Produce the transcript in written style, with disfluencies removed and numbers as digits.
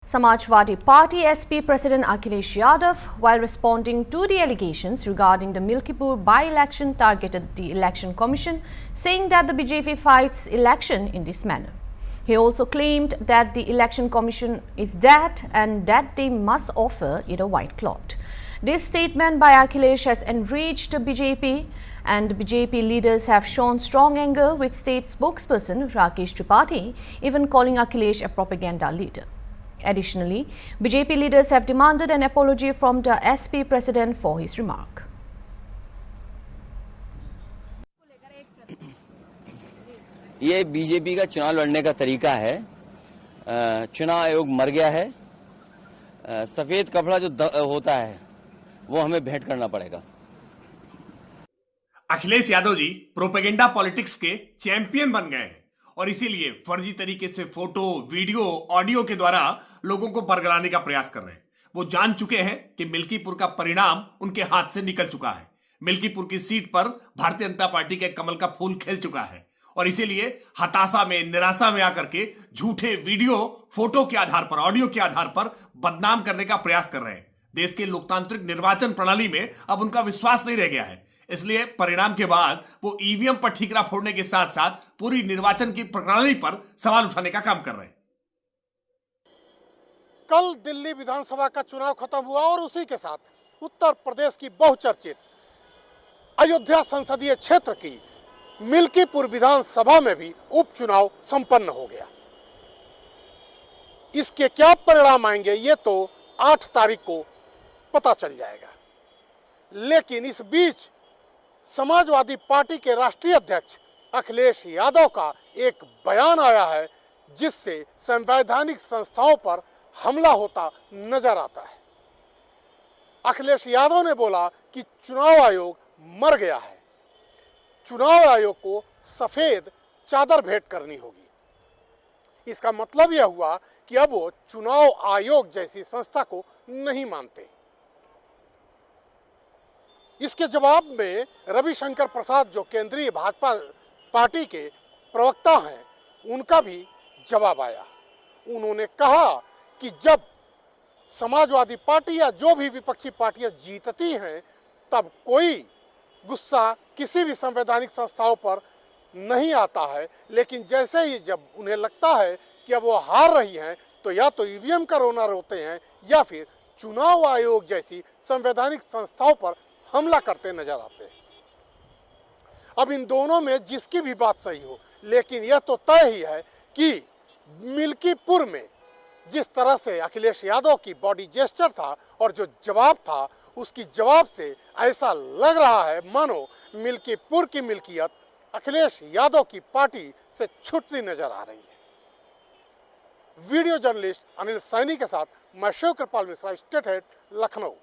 Samajwadi Party SP President Akhilesh Yadav, while responding to the allegations regarding the Milkipur by-election, targeted the Election Commission, saying that the BJP fights election in this manner. He also claimed that the Election Commission is that and that they must offer it a white cloth. This statement by Akhilesh has enraged the BJP, and BJP leaders have shown strong anger, with state spokesperson Rakesh Tripathi even calling Akhilesh a propaganda leader. Additionally, BJP leaders have demanded an apology from the SP president for his remark. ये BJP का चुनाव लड़ने का तरीका है। चुनाव आयोग मर गया है। सफेद कपड़ा जो होता है वो हमें भेंट करना पड़ेगा। अखिलेश यादव जी प्रोपेगेंडा पॉलिटिक्स के चैंपियन बन गए हैं और इसीलिए फर्जी तरीके से फोटो, वीडियो, ऑडियो के द्वारा लोगों को बरगलाने का प्रयास कर रहे हैं। वो जान चुके हैं कि मिल्कीपुर का परिणाम उनके हाथ से निकल चुका है। मिल्कीपुर की सीट पर भारतीय जनता पार्टी के कमल का फूल खिल चुका है और इसीलिए हताशा में, निराशा में आकर के झूठे वीडियो, फोटो के आधार पर, ऑडियो के आधार पर बदनाम करने का प्रयास कर रहे हैं। देश के लोकतांत्रिक निर्वाचन प्रणाली में अब उनका विश्वास नहीं रह गया है। इसलिए परिणाम के बाद वो ईवीएम पर ठीकरा फोड़ने के साथ साथ पूरी निर्वाचन की प्रणाली पर सवाल उठाने का काम कर रहे हैं। कल दिल्ली विधानसभा का चुनाव खत्म हुआ और उसी के साथ उत्तर प्रदेश की बहुचर्चित अयोध्या संसदीय क्षेत्र की मिल्कीपुर विधानसभा में भी उपचुनाव संपन्न हो गया। इसके क्या परिणाम आएंगे ये तो 8 तारीख को पता चल जाएगा। लेकिन इस बीच समाजवादी पार्टी के राष्ट्रीय अध्यक्ष अखिलेश यादव का एक बयान आया है जिससे संवैधानिक संस्थाओं पर हमला होता नजर आता है। अखिलेश यादव ने बोला कि चुनाव आयोग मर गया है, चुनाव आयोग को सफेद चादर भेंट करनी होगी। इसका मतलब यह हुआ कि अब वो चुनाव आयोग जैसी संस्था को नहीं मानते। इसके जवाब में रविशंकर प्रसाद, जो केंद्रीय भाजपा पार्टी के प्रवक्ता हैं, उनका भी जवाब आया। उन्होंने कहा कि जब समाजवादी पार्टी या जो भी विपक्षी पार्टियां जीतती हैं तब कोई गुस्सा किसी भी संवैधानिक संस्थाओं पर नहीं आता है, लेकिन जैसे ही जब उन्हें लगता है कि अब वो हार रही हैं तो या तो ईवीएम का रोना रोते हैं या फिर चुनाव आयोग जैसी संवैधानिक संस्थाओं पर हमला करते नजर आते हैं। अब इन दोनों में जिसकी भी बात सही हो, लेकिन यह तो तय ही है कि मिल्कीपुर में जिस तरह से अखिलेश यादव की बॉडी जेस्चर था और जो जवाब था, उसकी जवाब से ऐसा लग रहा है मानो मिल्कीपुर की मिल्कियत अखिलेश यादव की पार्टी से छूटती नजर आ रही है। वीडियो जर्नलिस्ट अनिल सैनी के साथ मैं शिव कृपाल मिश्रा, स्टेट हेड, लखनऊ।